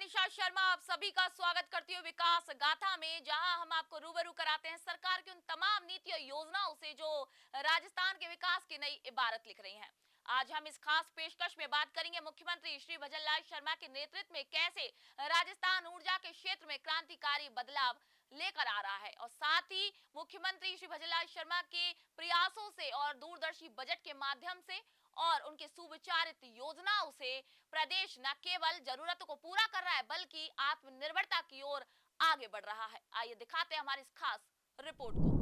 मनीषा शर्मा आप सभी का स्वागत करती हूँ विकास गाथा में, जहां हम आपको रूबरू कराते हैं सरकार की उन तमाम नीतियों योजनाओं से जो राजस्थान के विकास की नई इबारत लिख रही हैं। आज हम इस खास पेशकश में बात करेंगे मुख्यमंत्री श्री भजनलाल शर्मा के नेतृत्व में कैसे राजस्थान ऊर्जा के क्षेत्र में क्रांतिकारी बदलाव लेकर आ रहा है, और साथ ही मुख्यमंत्री श्री भजनलाल शर्मा के प्रयासों से और दूरदर्शी बजट के माध्यम से और उनके सुविचारित योजनाओं से प्रदेश न केवल जरूरतों को पूरा कर रहा है बल्कि आत्मनिर्भरता की ओर आगे बढ़ रहा है। आइए दिखाते हैं हमारी इस खास रिपोर्ट को।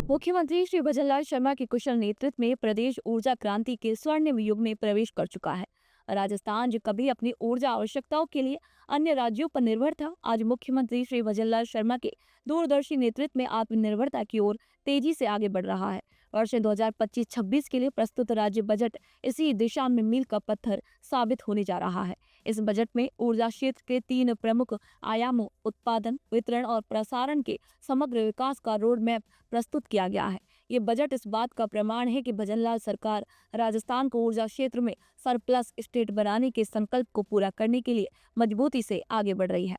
मुख्यमंत्री श्री भजनलाल शर्मा के कुशल नेतृत्व में प्रदेश ऊर्जा क्रांति के स्वर्णिम युग में प्रवेश कर चुका है। राजस्थान जो कभी अपनी ऊर्जा आवश्यकताओं के लिए अन्य राज्यों पर निर्भर था, आज मुख्यमंत्री श्री भजनलाल शर्मा के दूरदर्शी नेतृत्व में आत्मनिर्भरता की ओर तेजी से आगे बढ़ रहा है। वर्ष 2025-26 के लिए प्रस्तुत राज्य बजट इसी दिशा में मील का पत्थर साबित होने जा रहा है। इस बजट में ऊर्जा क्षेत्र के 3 प्रमुख आयामों उत्पादन, वितरण और प्रसारण के समग्र विकास का रोड मैप प्रस्तुत किया गया है। ये बजट इस बात का प्रमाण है कि भजनलाल सरकार राजस्थान को ऊर्जा क्षेत्र में सरप्लस स्टेट बनाने के संकल्प को पूरा करने के लिए मजबूती से आगे बढ़ रही है।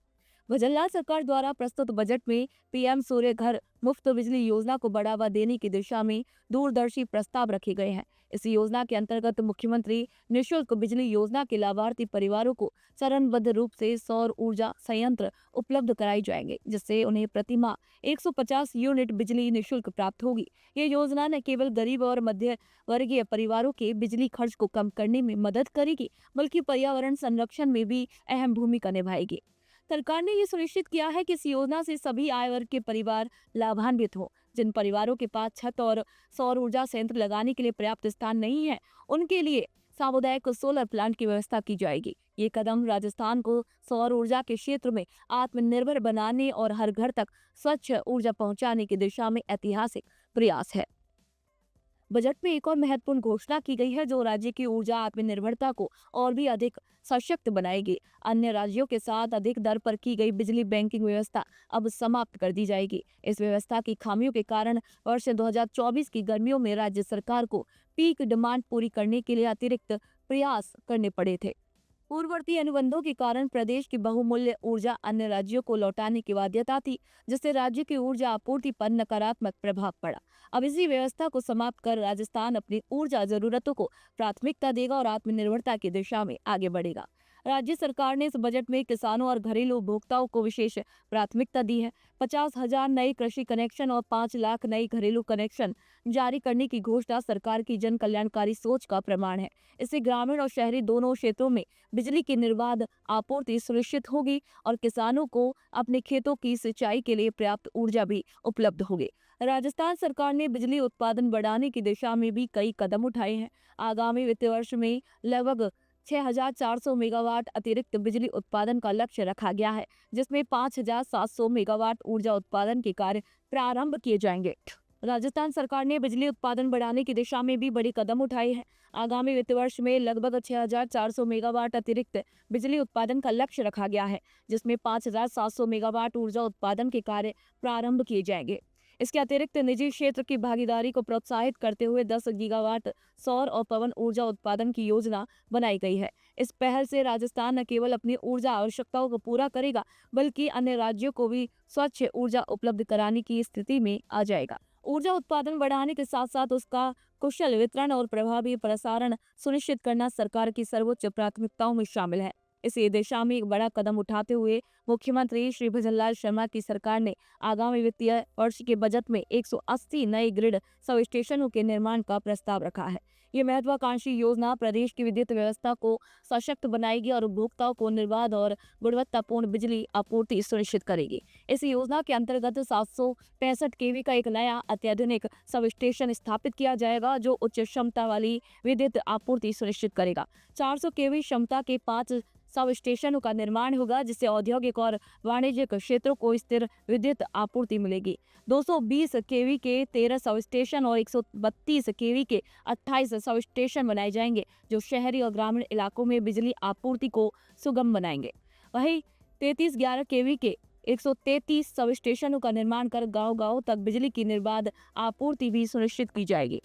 भजनलाल सरकार द्वारा प्रस्तुत बजट में पीएम सूर्य घर मुफ्त बिजली योजना को बढ़ावा देने की दिशा में दूरदर्शी प्रस्ताव रखे गए हैं। इस योजना के अंतर्गत मुख्यमंत्री निःशुल्क बिजली योजना के लाभार्थी परिवारों को चरणबद्ध रूप से सौर ऊर्जा संयंत्र उपलब्ध कराई जाएंगे, जिससे उन्हें प्रति माह 150 यूनिट बिजली निःशुल्क प्राप्त होगी। ये योजना न केवल गरीब और मध्य वर्गीय परिवारों के बिजली खर्च को कम करने में मदद करेगी, बल्कि पर्यावरण संरक्षण में भी अहम भूमिका निभाएगी। सरकार ने ये सुनिश्चित किया है कि इस योजना से सभी आय वर्ग के परिवार लाभान्वित हो। जिन परिवारों के पास छत और सौर ऊर्जा संयंत्र लगाने के लिए पर्याप्त स्थान नहीं है, उनके लिए सामुदायिक सोलर प्लांट की व्यवस्था की जाएगी। ये कदम राजस्थान को सौर ऊर्जा के क्षेत्र में आत्मनिर्भर बनाने और हर घर तक स्वच्छ ऊर्जा पहुंचाने की दिशा में ऐतिहासिक प्रयास है। बजट में एक और महत्वपूर्ण घोषणा की गई है जो राज्य की ऊर्जा आत्मनिर्भरता को और भी अधिक सशक्त बनाएगी। अन्य राज्यों के साथ अधिक दर पर की गई बिजली बैंकिंग व्यवस्था अब समाप्त कर दी जाएगी। इस व्यवस्था की खामियों के कारण वर्ष 2024 की गर्मियों में राज्य सरकार को पीक डिमांड पूरी करने के लिए अतिरिक्त प्रयास करने पड़े थे। पूर्ववर्ती अनुबंधों के कारण प्रदेश की बहुमूल्य ऊर्जा अन्य राज्यों को लौटाने की बाध्यता थी, जिससे राज्य की ऊर्जा आपूर्ति पर नकारात्मक प्रभाव पड़ा। अब इसी व्यवस्था को समाप्त कर राजस्थान अपनी ऊर्जा जरूरतों को प्राथमिकता देगा और आत्मनिर्भरता की दिशा में आगे बढ़ेगा। राज्य सरकार ने इस बजट में किसानों और घरेलू उपभोक्ताओं को विशेष प्राथमिकता दी है। 50,000 नए कृषि कनेक्शन और 5 लाख नए घरेलू कनेक्शन जारी करने की घोषणा सरकार की जन कल्याणकारी सोच का प्रमाण है। इससे ग्रामीण और शहरी दोनों क्षेत्रों में बिजली की निर्बाध आपूर्ति सुनिश्चित होगी और किसानों को अपने खेतों की सिंचाई के लिए पर्याप्त ऊर्जा भी उपलब्ध होगी। राजस्थान सरकार ने बिजली उत्पादन बढ़ाने की दिशा में भी कई कदम उठाए हैं। आगामी वित्तीय वर्ष में लगभग 6,400 मेगावाट अतिरिक्त बिजली उत्पादन का लक्ष्य रखा गया है, जिसमें 5,700 मेगावाट ऊर्जा उत्पादन के कार्य प्रारंभ किए जाएंगे। राजस्थान सरकार ने बिजली उत्पादन बढ़ाने की दिशा में भी बड़ी कदम उठाए हैं। आगामी वित्त वर्ष में लगभग 6,400 मेगावाट अतिरिक्त बिजली उत्पादन का लक्ष्य रखा गया है, जिसमें 5,700 मेगावाट ऊर्जा उत्पादन के कार्य प्रारंभ किए जाएंगे। इसके अतिरिक्त निजी क्षेत्र की भागीदारी को प्रोत्साहित करते हुए 10 गीगावाट सौर और पवन ऊर्जा उत्पादन की योजना बनाई गई है। इस पहल से राजस्थान न केवल अपनी ऊर्जा आवश्यकताओं को पूरा करेगा, बल्कि अन्य राज्यों को भी स्वच्छ ऊर्जा उपलब्ध कराने की स्थिति में आ जाएगा। ऊर्जा उत्पादन बढ़ाने के साथ साथ उसका कुशल वितरण और प्रभावी प्रसारण सुनिश्चित करना सरकार की सर्वोच्च प्राथमिकताओं में शामिल है। इसी दिशा में एक बड़ा कदम उठाते हुए मुख्यमंत्री श्री भजनलाल शर्मा की सरकार ने आगामी वित्तीय वर्ष के बजट में 180 नए ग्रिड सब स्टेशनों के निर्माण का प्रस्ताव रखा है। ये महत्वाकांक्षी योजना प्रदेश की विद्युत व्यवस्था को सशक्त बनाएगी और उपभोक्ताओं को निर्बाध और गुणवत्तापूर्ण बिजली आपूर्ति सुनिश्चित करेगी। इस योजना के अंतर्गत 765 केवी का एक नया अत्याधुनिक सब स्टेशन स्थापित किया जाएगा, जो उच्च क्षमता वाली विद्युत आपूर्ति सुनिश्चित करेगा। 400 केवी क्षमता के 5 सब स्टेशनों का निर्माण होगा, जिससे औद्योगिक और वाणिज्यिक क्षेत्रों को स्थिर विद्युत आपूर्ति मिलेगी। 220 केवी के 13 सब स्टेशन और 132 केवी के 28 सब स्टेशन बनाए जाएंगे, जो शहरी और ग्रामीण इलाकों में बिजली आपूर्ति को सुगम बनाएंगे। वहीं 3311 केवी के 133 सब स्टेशनों का निर्माण कर गांव-गांव तक बिजली की निर्बाध आपूर्ति भी सुनिश्चित की जाएगी।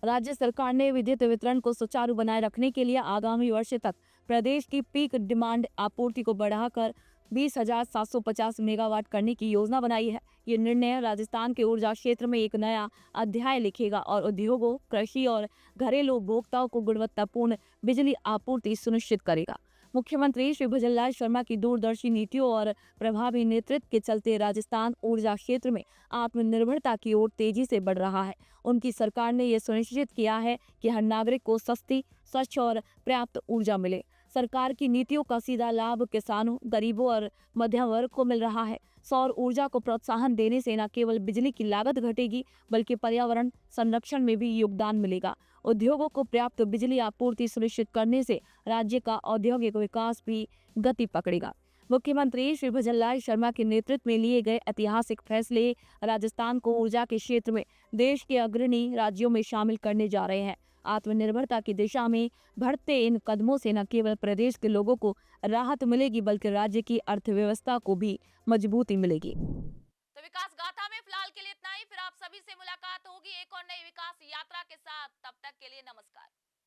राज्य सरकार ने विद्युत वितरण को सुचारू बनाए रखने के लिए आगामी वर्ष तक प्रदेश की पीक डिमांड आपूर्ति को बढ़ाकर 20,750 मेगावाट करने की योजना बनाई है। ये निर्णय राजस्थान के ऊर्जा क्षेत्र में एक नया अध्याय लिखेगा और उद्योगों, कृषि और घरेलू उपभोक्ताओं को गुणवत्तापूर्ण बिजली आपूर्ति सुनिश्चित करेगा। मुख्यमंत्री श्री भजनलाल शर्मा की दूरदर्शी नीतियों और प्रभावी नेतृत्व के चलते राजस्थान ऊर्जा क्षेत्र में आत्मनिर्भरता की ओर तेजी से बढ़ रहा है। उनकी सरकार ने यह सुनिश्चित किया है कि हर नागरिक को सस्ती, स्वच्छ और पर्याप्त ऊर्जा मिले। सरकार की नीतियों का सीधा लाभ किसानों, गरीबों और मध्यम वर्ग को मिल रहा है। सौर ऊर्जा को प्रोत्साहन देने से न केवल बिजली की लागत घटेगी, बल्कि पर्यावरण संरक्षण में भी योगदान मिलेगा। उद्योगों को पर्याप्त बिजली आपूर्ति सुनिश्चित करने से राज्य का औद्योगिक विकास भी गति पकड़ेगा। मुख्यमंत्री श्री भजनलाल शर्मा के नेतृत्व में लिए गए ऐतिहासिक फैसले राजस्थान को ऊर्जा के क्षेत्र में देश के अग्रणी राज्यों में शामिल करने जा रहे हैं। आत्मनिर्भरता की दिशा में बढ़ते इन कदमों से न केवल प्रदेश के लोगों को राहत मिलेगी, बल्कि राज्य की अर्थव्यवस्था को भी मजबूती मिलेगी। तो विकास गाथा में फिलहाल के लिए इतना ही। फिर आप सभी से मुलाकात होगी एक और नई विकास यात्रा के साथ। तब तक के लिए नमस्कार।